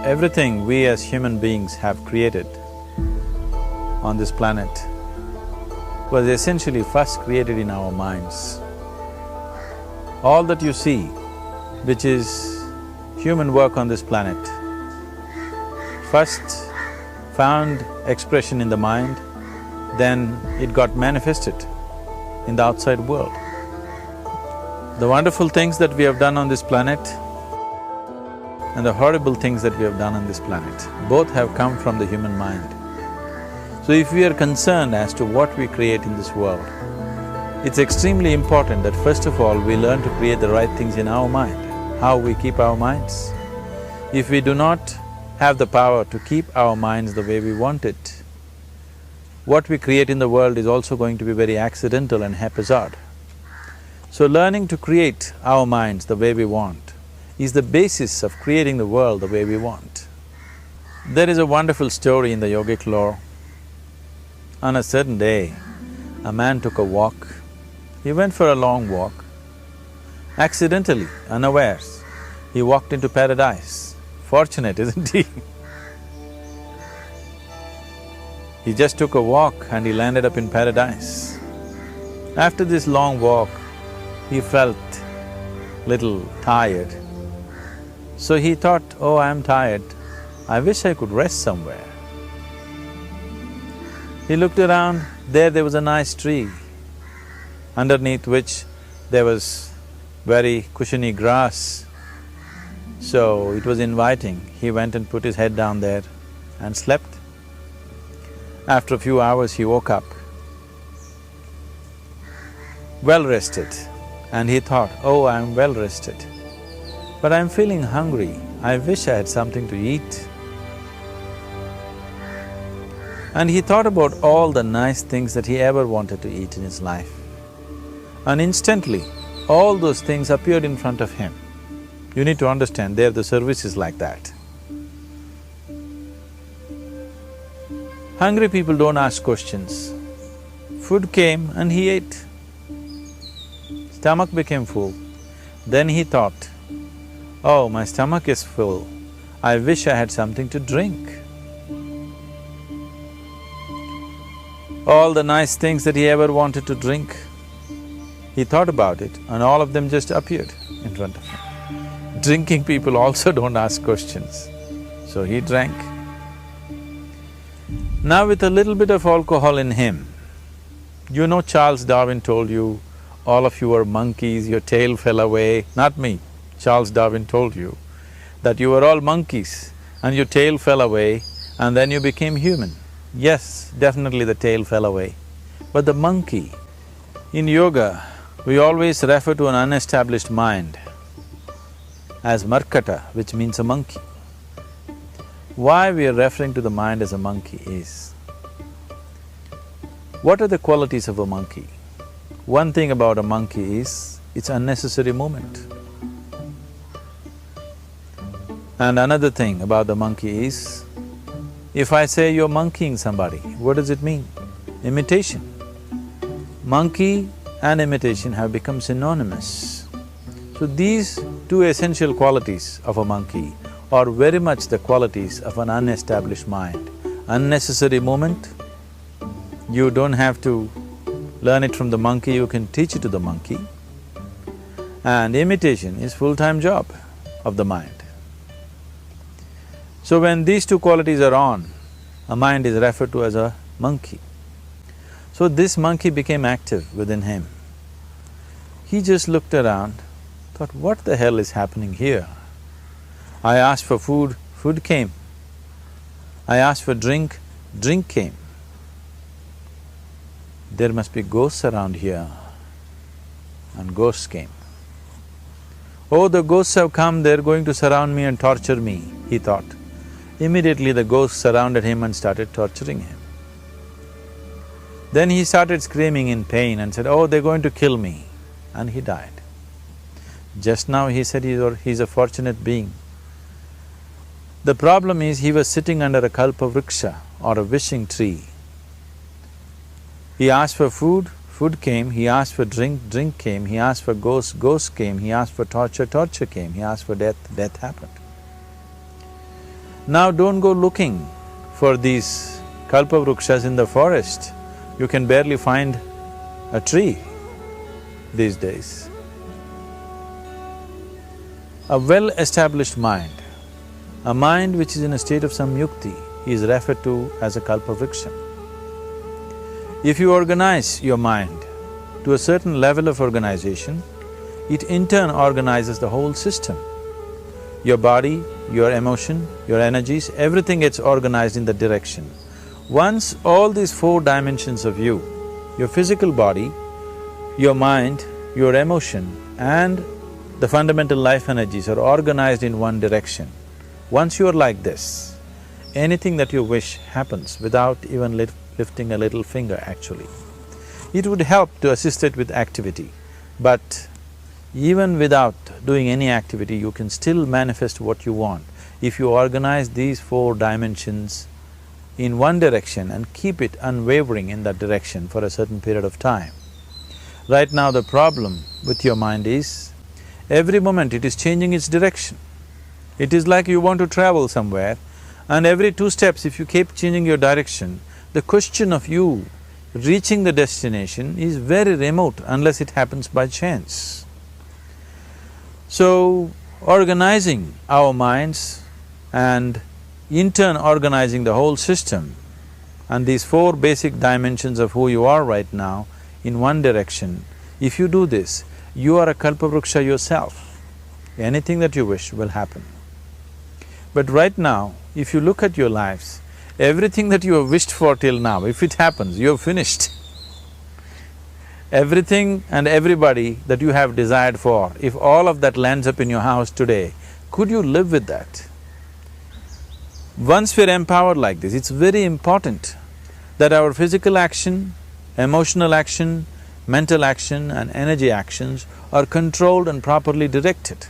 Everything we as human beings have created on this planet was essentially first created in our minds. All that you see, which is human work on this planet, first found expression in the mind, then it got manifested in the outside world. The wonderful things that we have done on this planet and the horrible things that we have done on this planet, both have come from the human mind. So if we are concerned as to what we create in this world, it's extremely important that first of all we learn to create the right things in our mind, how we keep our minds. If we do not have the power to keep our minds the way we want it, what we create in the world is also going to be very accidental and haphazard. So learning to create our minds the way we want is the basis of creating the world the way we want. There is a wonderful story in the yogic lore. On a certain day, a man took a walk. He went for a long walk. Accidentally, unawares, he walked into paradise. Fortunate, isn't he? He just took a walk and he landed up in paradise. After this long walk, he felt little tired. So he thought, oh, I'm tired, I wish I could rest somewhere. He looked around, there was a nice tree, underneath which there was very cushiony grass. So it was inviting. He went and put his head down there and slept. After a few hours he woke up, well rested, and he thought, oh, I'm well rested, but I'm feeling hungry, I wish I had something to eat. And he thought about all the nice things that he ever wanted to eat in his life. And instantly, all those things appeared in front of him. You need to understand, there the service is like that. Hungry people don't ask questions. Food came and he ate. Stomach became full. Then he thought, oh, my stomach is full, I wish I had something to drink. All the nice things that he ever wanted to drink, he thought about it and all of them just appeared in front of him. Drinking people also don't ask questions, so he drank. Now with a little bit of alcohol in him, you know Charles Darwin told you, all of you are monkeys, your tail fell away. Not me, Charles Darwin told you that you were all monkeys and your tail fell away and then you became human. Yes, definitely the tail fell away. But the monkey, in yoga, we always refer to an unestablished mind as markata, which means a monkey. Why we are referring to the mind as a monkey is, what are the qualities of a monkey? One thing about a monkey is, it's unnecessary movement. And another thing about the monkey is, if I say you're monkeying somebody, what does it mean? Imitation. Monkey and imitation have become synonymous. So these two essential qualities of a monkey are very much the qualities of an unestablished mind. Unnecessary movement, you don't have to learn it from the monkey, you can teach it to the monkey. And imitation is full-time job of the mind. So when these two qualities are on, a mind is referred to as a monkey. So this monkey became active within him. He just looked around, thought, what the hell is happening here? I asked for food, food came. I asked for drink, drink came. There must be ghosts around here, and ghosts came. Oh, the ghosts have come, they're going to surround me and torture me, he thought. Immediately the ghosts surrounded him and started torturing him. Then he started screaming in pain and said, oh, they're going to kill me, and he died. Just now he said he's a fortunate being. The problem is he was sitting under a kalpa vriksha or a wishing tree. He asked for food, food came, he asked for drink, drink came, he asked for ghost, ghost came, he asked for torture, torture came, he asked for death, death happened. Now don't go looking for these kalpavrukshas in the forest. You can barely find a tree these days. A well-established mind, a mind which is in a state of samyukti, is referred to as a kalpavriksha. If you organize your mind to a certain level of organization, it in turn organizes the whole system. Your body, your emotion, your energies, everything gets organized in that direction. Once all these four dimensions of you, your physical body, your mind, your emotion and the fundamental life energies are organized in one direction, once you are like this, anything that you wish happens without even lifting a little finger actually. It would help to assist it with activity, but even without doing any activity, you can still manifest what you want if you organize these four dimensions in one direction and keep it unwavering in that direction for a certain period of time. Right now the problem with your mind is, every moment it is changing its direction. It is like you want to travel somewhere and every 2 steps if you keep changing your direction, the question of you reaching the destination is very remote unless it happens by chance. So, organizing our minds and in turn organizing the whole system and these 4 basic dimensions of who you are right now in one direction, if you do this, you are a kalpavruksha yourself. Anything that you wish will happen. But right now, if you look at your lives, everything that you have wished for till now, if it happens, you have finished. Everything and everybody that you have desired for, if all of that lands up in your house today, could you live with that? Once we're empowered like this, it's very important that our physical action, emotional action, mental action and energy actions are controlled and properly directed.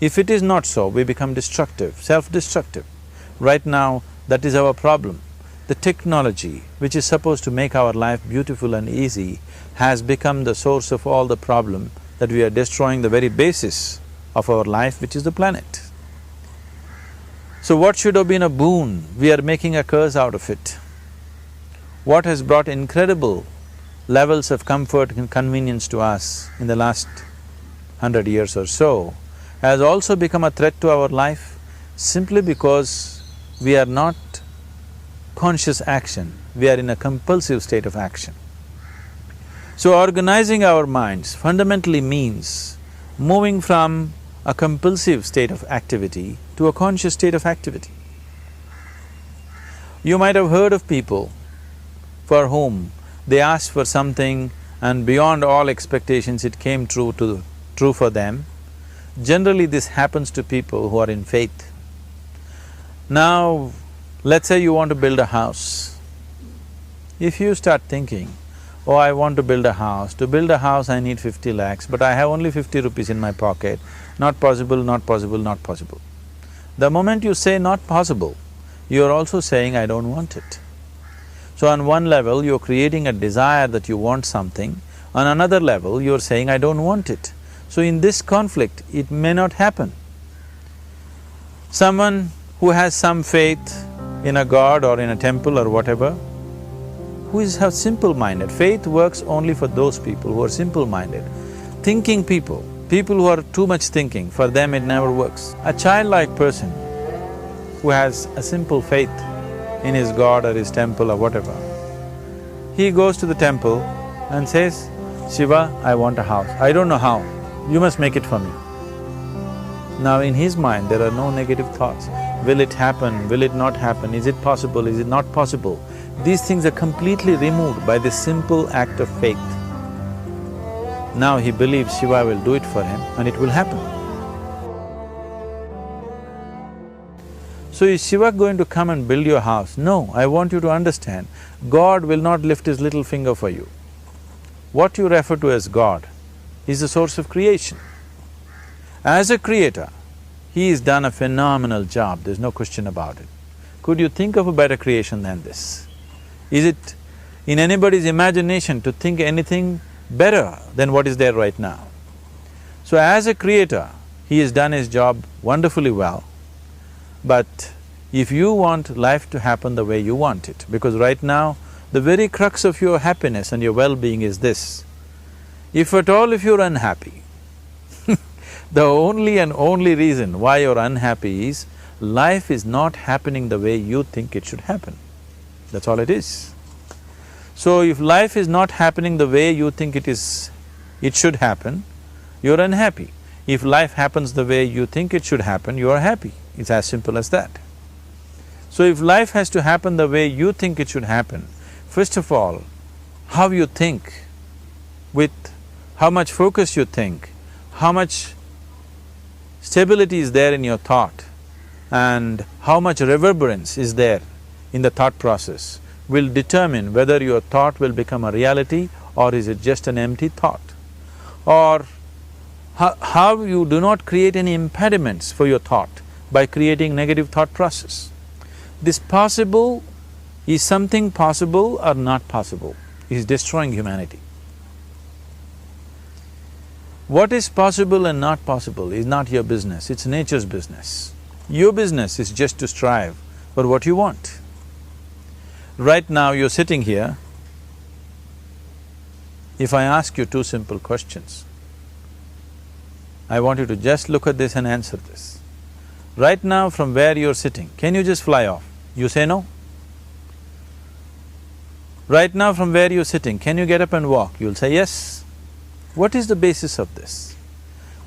If it is not so, we become destructive, self-destructive. Right now, that is our problem. The technology, which is supposed to make our life beautiful and easy, has become the source of all the problem that we are destroying the very basis of our life, which is the planet. So what should have been a boon, we are making a curse out of it. What has brought incredible levels of comfort and convenience to us in the last 100 years or so has also become a threat to our life simply because we are not conscious action, we are in a compulsive state of action. So organizing our minds fundamentally means moving from a compulsive state of activity to a conscious state of activity. You might have heard of people for whom they asked for something and beyond all expectations it came true for them. Generally this happens to people who are in faith. Now, let's say you want to build a house. If you start thinking, oh, I want to build a house. To build a house I need 50 lakhs, but I have only 50 rupees in my pocket. Not possible, not possible, not possible. The moment you say not possible, you are also saying I don't want it. So on one level, you're creating a desire that you want something, on another level, you're saying I don't want it. So in this conflict, it may not happen. Someone who has some faith in a god or in a temple or whatever, who is simple-minded. Faith works only for those people who are simple-minded. Thinking people, people who are too much thinking, for them it never works. A childlike person who has a simple faith in his god or his temple or whatever, he goes to the temple and says, Shiva, I want a house. I don't know how, you must make it for me. Now in his mind there are no negative thoughts. Will it happen? Will it not happen? Is it possible? Is it not possible? These things are completely removed by this simple act of faith. Now he believes Shiva will do it for him and it will happen. So is Shiva going to come and build your house? No, I want you to understand, God will not lift his little finger for you. What you refer to as God is the source of creation. As a creator, he has done a phenomenal job, there's no question about it. Could you think of a better creation than this? Is it in anybody's imagination to think anything better than what is there right now? So as a creator, he has done his job wonderfully well, but if you want life to happen the way you want it. Because right now, the very crux of your happiness and your well-being is this: if at all if you're unhappy, the only and only reason why you're unhappy is life is not happening the way you think it should happen. That's all it is. So if life is not happening the way you think it should happen, you're unhappy. If life happens the way you think it should happen, you are happy. It's as simple as that. So if life has to happen the way you think it should happen, first of all, how you think, with how much focus you think, how much stability is there in your thought, and how much reverberance is there in the thought process will determine whether your thought will become a reality or is it just an empty thought. Or how you do not create any impediments for your thought by creating negative thought process. This possible is something possible or not possible is destroying humanity. What is possible and not possible is not your business, it's nature's business. Your business is just to strive for what you want. Right now you're sitting here, if I ask you two simple questions, I want you to just look at this and answer this. Right now from where you're sitting, can you just fly off? You say no. Right now from where you're sitting, can you get up and walk? You'll say yes. What is the basis of this?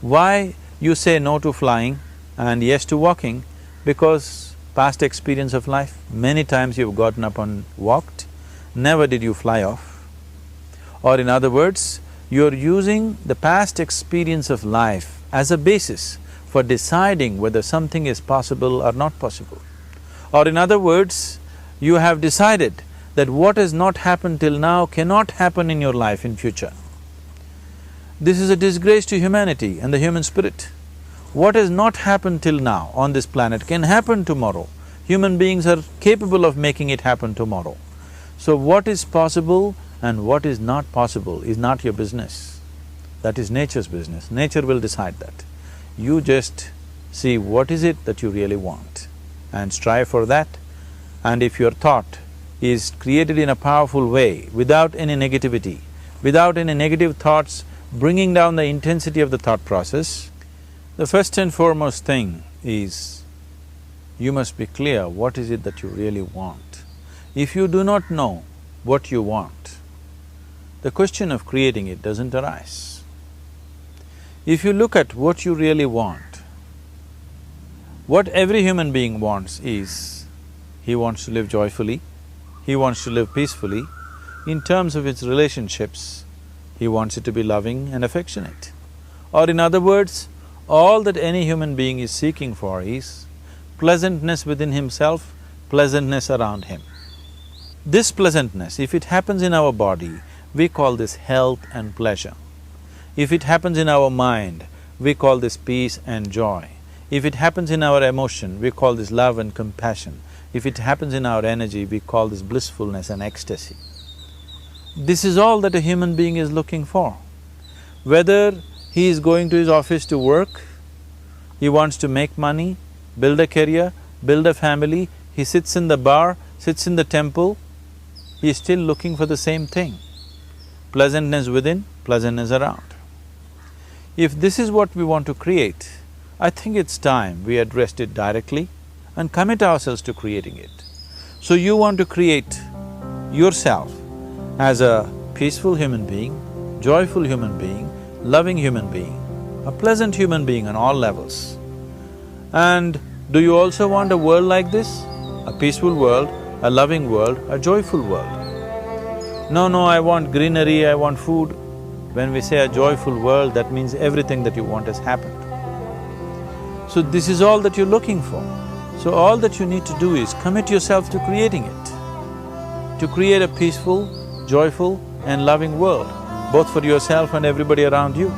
Why you say no to flying and yes to walking? Because past experience of life, many times you've gotten up and walked, never did you fly off. Or in other words, you're using the past experience of life as a basis for deciding whether something is possible or not possible. Or in other words, you have decided that what has not happened till now cannot happen in your life in future. This is a disgrace to humanity and the human spirit. What has not happened till now on this planet can happen tomorrow. Human beings are capable of making it happen tomorrow. So what is possible and what is not possible is not your business. That is nature's business. Nature will decide that. You just see what is it that you really want and strive for that. And if your thought is created in a powerful way, without any negativity, without any negative thoughts bringing down the intensity of the thought process, the first and foremost thing is you must be clear what is it that you really want. If you do not know what you want, the question of creating it doesn't arise. If you look at what you really want, what every human being wants is, he wants to live joyfully, he wants to live peacefully. In terms of its relationships, he wants it to be loving and affectionate. Or in other words, all that any human being is seeking for is pleasantness within himself, pleasantness around him. This pleasantness, if it happens in our body, we call this health and pleasure. If it happens in our mind, we call this peace and joy. If it happens in our emotion, we call this love and compassion. If it happens in our energy, we call this blissfulness and ecstasy. This is all that a human being is looking for. Whether he is going to his office to work, he wants to make money, build a career, build a family, he sits in the bar, sits in the temple, he is still looking for the same thing. Pleasantness within, pleasantness around. If this is what we want to create, I think it's time we addressed it directly and commit ourselves to creating it. So you want to create yourself as a peaceful human being, joyful human being, loving human being, a pleasant human being on all levels. And do you also want a world like this? A peaceful world, a loving world, a joyful world? No, I want greenery, I want food. When we say a joyful world, that means everything that you want has happened. So this is all that you're looking for. So all that you need to do is commit yourself to creating it, to create a peaceful, joyful and loving world, both for yourself and everybody around you.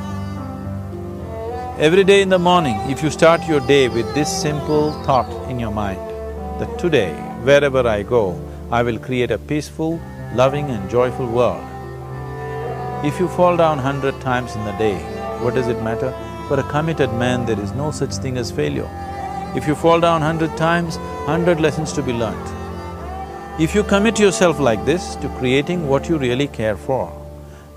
Every day in the morning, if you start your day with this simple thought in your mind, that today, wherever I go, I will create a peaceful, loving and joyful world. If you fall down 100 times in the day, what does it matter? For a committed man, there is no such thing as failure. If you fall down 100 times, 100 lessons to be learnt. If you commit yourself like this to creating what you really care for,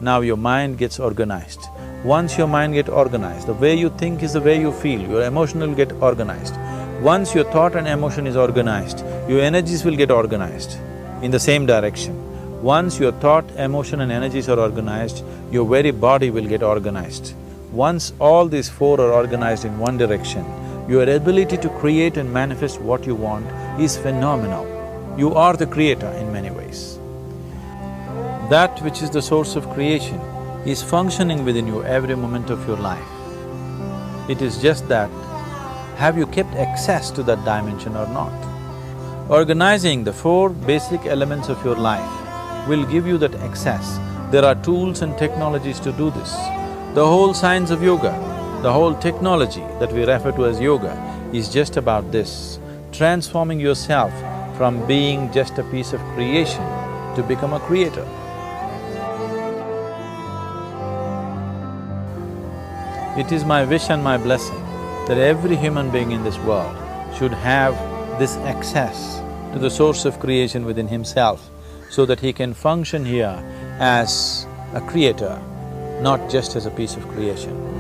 now your mind gets organized. Once your mind gets organized, the way you think is the way you feel, your emotion will get organized. Once your thought and emotion is organized, your energies will get organized in the same direction. Once your thought, emotion and energies are organized, your very body will get organized. Once all these four are organized in one direction, your ability to create and manifest what you want is phenomenal. You are the creator in many ways. That which is the source of creation is functioning within you every moment of your life. It is just that, have you kept access to that dimension or not? Organizing the four basic elements of your life will give you that access. There are tools and technologies to do this. The whole science of yoga, the whole technology that we refer to as yoga is just about this, transforming yourself from being just a piece of creation to become a creator. It is my wish and my blessing that every human being in this world should have this access to the source of creation within himself so that he can function here as a creator, not just as a piece of creation.